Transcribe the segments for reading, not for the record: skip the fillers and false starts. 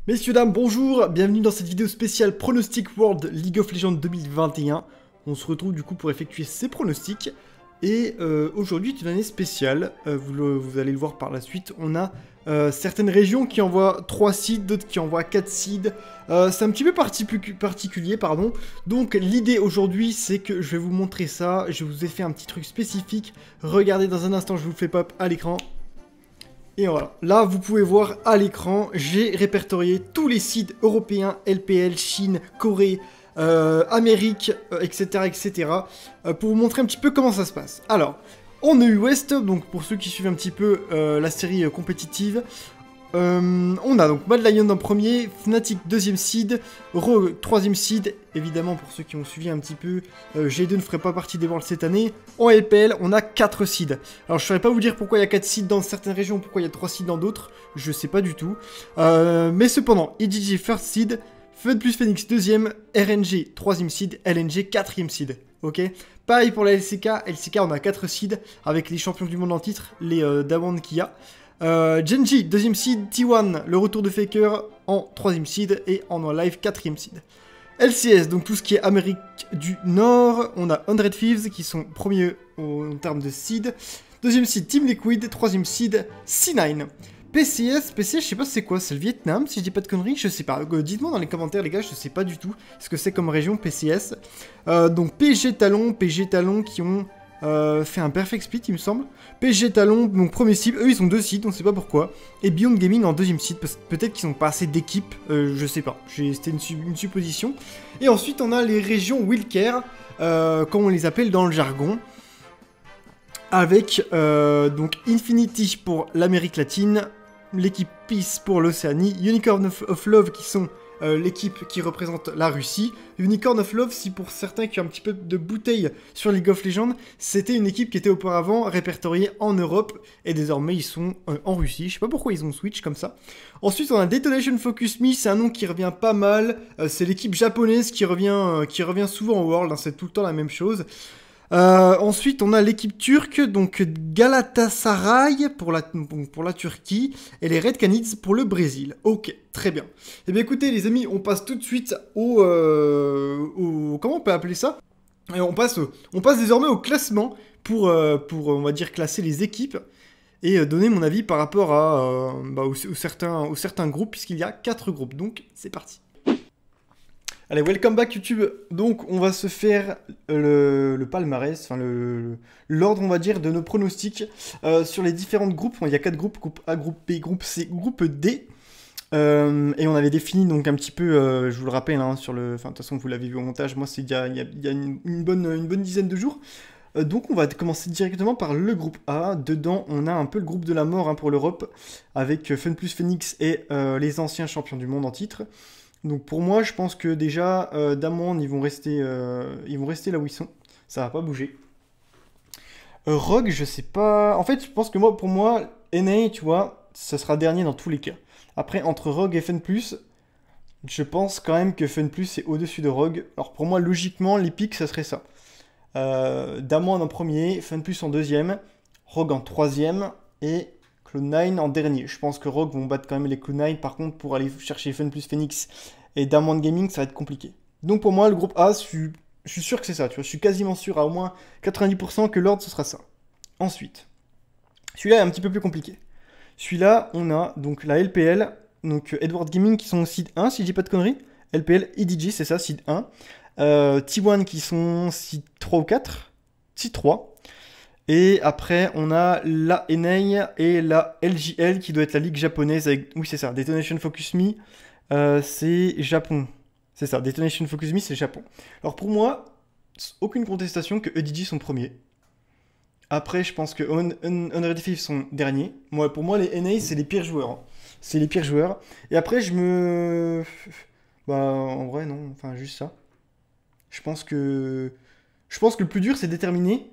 Messieurs, dames, bonjour, bienvenue dans cette vidéo spéciale Pronostic World League of Legends 2021. On se retrouve du coup pour effectuer ces pronostics. Et aujourd'hui est une année spéciale, vous allez le voir par la suite. On a certaines régions qui envoient 3 seeds, d'autres qui envoient 4 seeds. C'est un petit peu particulier, pardon. Donc l'idée aujourd'hui c'est que je vais vous montrer ça. Je vous ai fait un petit truc spécifique. Regardez dans un instant, je vous le fais pop à l'écran. Et voilà, là vous pouvez voir à l'écran, j'ai répertorié tous les sites européens, LPL, Chine, Corée, Amérique, etc. etc. Pour vous montrer un petit peu comment ça se passe. Alors, on est West, donc pour ceux qui suivent un petit peu la série compétitive, on a donc Mad Lion en premier, Fnatic deuxième seed, Rogue troisième seed, évidemment pour ceux qui ont suivi un petit peu, G2 ne ferait pas partie des Worlds cette année. En LPL, on a 4 seeds. Alors je ne saurais pas vous dire pourquoi il y a 4 seeds dans certaines régions, pourquoi il y a 3 seeds dans d'autres, je sais pas du tout. Mais cependant, EDG first seed, Fun plus Phoenix deuxième, RNG troisième seed, LNG quatrième seed. Ok. Pareil pour la LCK, on a 4 seeds avec les champions du monde en titre, les Dawan qu'il y a. Genji, deuxième seed, T1, le retour de Faker en troisième seed et en live quatrième seed. LCS, donc tout ce qui est Amérique du Nord, on a 100 Thieves qui sont premiers en termes de seed. Deuxième seed, Team Liquid, troisième seed, C9. PCS, je sais pas c'est quoi, c'est le Vietnam, si je dis pas de conneries, je sais pas. Dites-moi dans les commentaires les gars, je sais pas du tout ce que c'est comme région PCS. Donc PSG Talon qui ont fait un perfect split il me semble. PSG Talon, donc premier cible, eux ils ont 2 sites, on sait pas pourquoi. Et Beyond Gaming en deuxième site, peut-être qu'ils ont pas assez d'équipes, je sais pas, c'était une supposition. Et ensuite on a les régions Wilcare, comme on les appelle dans le jargon. Avec donc Infinity pour l'Amérique latine, l'équipe Peace pour l'Océanie, Unicorn of Love qui sont l'équipe qui représente la Russie. Unicorn of Love, si pour certains qui ont un petit peu de bouteille sur League of Legends, c'était une équipe qui était auparavant répertoriée en Europe, et désormais ils sont en Russie. Je sais pas pourquoi ils ont switch comme ça. Ensuite on a Detonation Focus Me, c'est un nom qui revient pas mal, c'est l'équipe japonaise qui revient souvent au World, hein, c'est tout le temps la même chose. Ensuite, on a l'équipe turque, donc Galatasaray pour la Turquie, et les Red Canids pour le Brésil. Ok, très bien. Eh bien écoutez les amis, on passe tout de suite au comment on peut appeler ça? Et on passe désormais au classement pour on va dire, classer les équipes, et donner mon avis par rapport à, aux certains groupes, puisqu'il y a 4 groupes, donc c'est parti. Allez, welcome back YouTube. Donc, on va se faire le palmarès, enfin l'ordre, on va dire, de nos pronostics sur les différents groupes. Il y a 4 groupes, groupe A, groupe B, groupe C, groupe D. Et on avait défini donc un petit peu, je vous le rappelle, hein, sur le... Enfin, de toute façon, vous l'avez vu au montage, moi, c'est il y a une bonne dizaine de jours. Donc, on va commencer directement par le groupe A. Dedans, on a un peu le groupe de la mort, hein, pour l'Europe, avec Fun plus Phoenix et les anciens champions du monde en titre. Donc pour moi, je pense que déjà, Damwon, ils vont rester là où ils sont. Ça va pas bouger. Rogue, je sais pas... En fait, je pense que pour moi, NA, tu vois, ça sera dernier dans tous les cas. Après, entre Rogue et Fun+, je pense quand même que Fun+ est au-dessus de Rogue. Alors pour moi, logiquement, les pics, ça serait ça. Damwon en premier, Fun+ en deuxième, Rogue en troisième, et Cloud9 en dernier. Je pense que Rogue vont battre quand même les Cloud9. Par contre, pour aller chercher Fun+ Phoenix et Damwon Gaming, ça va être compliqué. Donc pour moi, le groupe A, je suis sûr que c'est ça. Tu vois, je suis quasiment sûr à au moins 90% que l'ordre, ce sera ça. Ensuite, celui-là est un petit peu plus compliqué. Celui-là, on a donc la LPL, donc Edward Gaming qui sont au seed 1, si je dis pas de conneries. LPL, EDG, c'est ça, seed 1. T1 qui sont seed 3 ou 4. Seed 3. Et après, on a la NA et la LJL qui doit être la ligue japonaise avec... Oui, c'est ça, Detonation Focus Me, c'est Japon. C'est ça, Detonation Focus Me, c'est Japon. Alors pour moi, aucune contestation que EDG sont premiers. Après, je pense que Unreal Thieves sont derniers. Pour moi, les NA, c'est les pires joueurs. Hein. C'est les pires joueurs. Et après, en vrai, non. Enfin, juste ça. Je pense que le plus dur, c'est déterminer...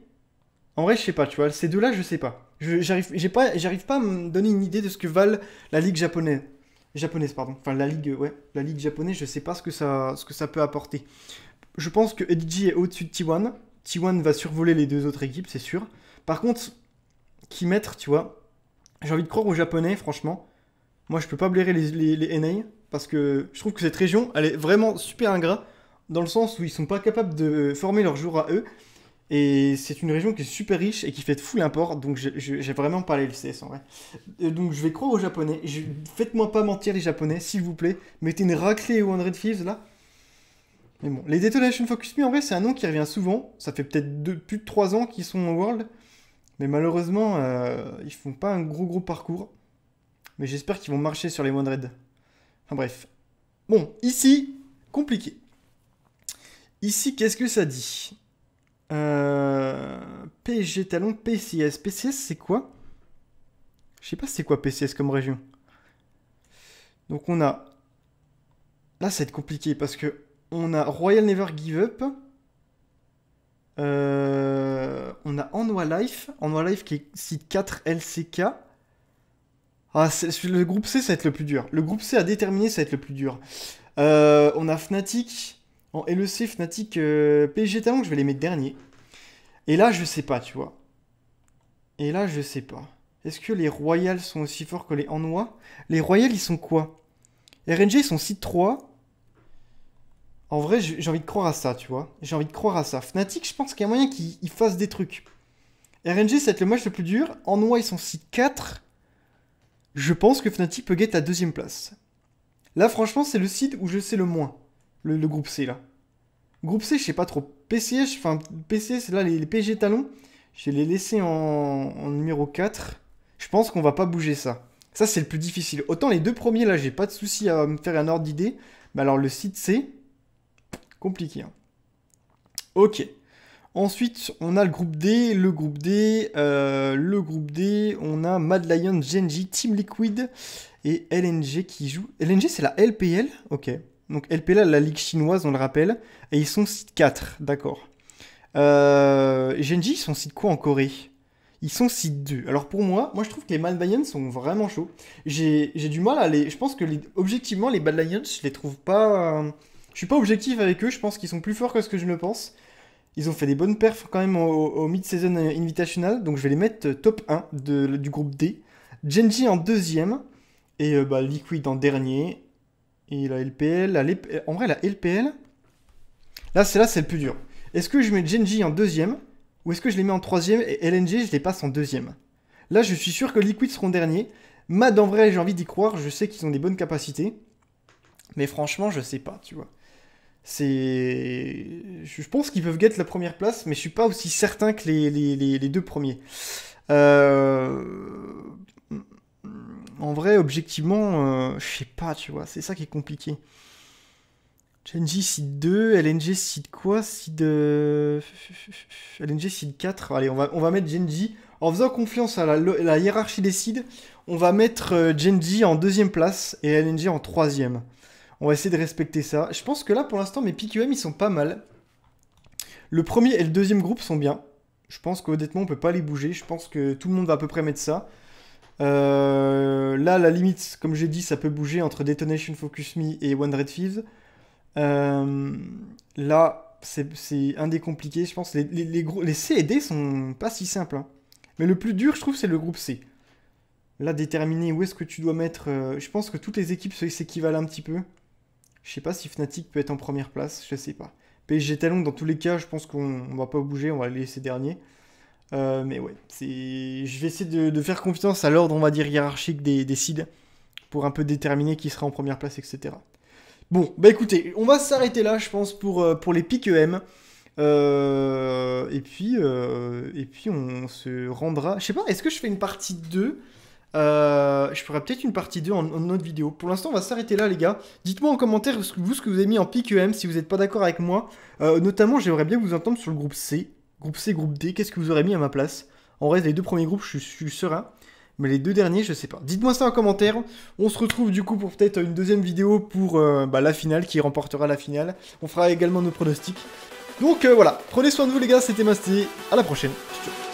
En vrai, je sais pas, tu vois, ces deux-là, je sais pas. J'arrive pas à me donner une idée de ce que valent la ligue japonaise. Pardon. Enfin, la ligue japonaise, je sais pas ce que ça peut apporter. Je pense que EDG est au-dessus de T1. T1 va survoler les deux autres équipes, c'est sûr. Par contre, qui mettre, tu vois, j'ai envie de croire aux Japonais, franchement. Moi, je peux pas blairer les NA. parce que je trouve que cette région, elle est vraiment super ingrat, dans le sens où ils sont pas capables de former leurs joueurs à eux, et c'est une région qui est super riche et qui fait de fou l'import, donc j'ai vraiment pas les LCS en vrai. Et donc je vais croire aux Japonais, faites-moi pas mentir les Japonais, s'il vous plaît, mettez une raclée au 100 Thieves là. Mais bon, les Detonation Focus Me en vrai c'est un nom qui revient souvent, ça fait peut-être plus de 3 ans qu'ils sont au World, mais malheureusement ils font pas un gros parcours. Mais j'espère qu'ils vont marcher sur les 100. Enfin bref. Bon, ici, compliqué. Ici, qu'est-ce que ça dit PSG Talon, PCS. PCS, c'est quoi? Je sais pas c'est quoi PCS comme région. Donc on a... Là, ça va être compliqué parce que on a Royal Never Give Up. On a Anwa Life. Anwa Life qui est site 4 LCK. Ah, le groupe C, ça va être le plus dur. Le groupe C à déterminer, ça va être le plus dur. On a Fnatic. En LEC, Fnatic, PSG Talon, je vais les mettre derniers. Et là, je sais pas, tu vois. Et là, je sais pas. Est-ce que les Royals sont aussi forts que les Anwa? Les Royals, ils sont quoi? RNG, ils sont site 3. En vrai, j'ai envie de croire à ça, tu vois. J'ai envie de croire à ça. Fnatic, je pense qu'il y a moyen qu'ils fassent des trucs. RNG, ça va être le match le plus dur. Anwa, ils sont site 4. Je pense que Fnatic peut get la deuxième place. Là, franchement, c'est le site où je sais le moins. Le groupe C, là. Groupe C, je sais pas trop. PCS, enfin, PCS, là, les PSG Talons, je vais les laisser en numéro 4. Je pense qu'on va pas bouger ça. Ça, c'est le plus difficile. Autant les deux premiers, là, j'ai pas de souci à me faire un ordre d'idée. Mais alors, le site C, compliqué. Hein. Ok. Ensuite, on a le groupe D. Le groupe D, on a Mad Lion, Genji, Team Liquid et LNG qui joue. LNG, c'est la LPL? Ok. Donc LPL, la ligue chinoise, on le rappelle. Et ils sont site 4, d'accord. Genji, ils sont site quoi en Corée? Ils sont site 2. Alors pour moi, je trouve que les Mad Lions sont vraiment chauds. J'ai du mal à les... Je pense que, objectivement, les Mad Lions, je les trouve pas... Je suis pas objectif avec eux, je pense qu'ils sont plus forts que ce que je ne pense. Ils ont fait des bonnes perfs quand même au Mid-Season Invitational, donc je vais les mettre top 1 du groupe D. Genji en deuxième, et Liquid en dernier. Et la LPL, en vrai la LPL, là c'est le plus dur. Est-ce que je mets Genji en deuxième, ou est-ce que je les mets en troisième, et LNG je les passe en deuxième? Là je suis sûr que Liquid seront derniers. Mad en vrai j'ai envie d'y croire, je sais qu'ils ont des bonnes capacités. Mais franchement je sais pas, tu vois. Je pense qu'ils peuvent get la première place, mais je suis pas aussi certain que les deux premiers. En vrai, objectivement, je sais pas, tu vois, c'est ça qui est compliqué. Genji seed 2, LNG seed quoi? LNG seed 4. Allez, on va mettre Genji. En faisant confiance à la hiérarchie des seeds, on va mettre Genji en deuxième place et LNG en troisième. On va essayer de respecter ça. Je pense que là, pour l'instant, mes PQM, ils sont pas mal. Le premier et le deuxième groupe sont bien. Je pense qu'honnêtement, on peut pas les bouger. Je pense que tout le monde va à peu près mettre ça. Là, la limite, comme j'ai dit, ça peut bouger entre Detonation Focus Me et 100 Thieves. Là, c'est un des compliqués. Je pense que les C et D sont pas si simples. Hein. Mais le plus dur, je trouve, c'est le groupe C. Là, déterminer où est-ce que tu dois mettre... je pense que toutes les équipes s'équivalent un petit peu. Je sais pas si Fnatic peut être en première place, je sais pas. PSG Talon, dans tous les cas, je pense qu'on va pas bouger, on va les laisser derniers. Mais ouais, je vais essayer de faire confiance à l'ordre, on va dire, hiérarchique des seeds pour un peu déterminer qui sera en première place, etc. Bon, bah écoutez, on va s'arrêter là, je pense, pour les pics EM. Et puis on se rendra... Je sais pas, est-ce que je fais une partie 2 je ferai peut-être une partie 2 en autre vidéo. Pour l'instant, on va s'arrêter là, les gars. Dites-moi en commentaire ce que vous avez mis en pic EM, si vous n'êtes pas d'accord avec moi. Notamment, j'aimerais bien vous entendre sur le groupe C. Groupe C, groupe D, qu'est-ce que vous aurez mis à ma place? En vrai, les deux premiers groupes, je suis serein. Mais les deux derniers, je sais pas. Dites-moi ça en commentaire. On se retrouve du coup pour peut-être une deuxième vidéo pour la finale, qui remportera la finale. On fera également nos pronostics. Donc voilà, prenez soin de vous les gars, c'était Masté. À la prochaine. Ciao.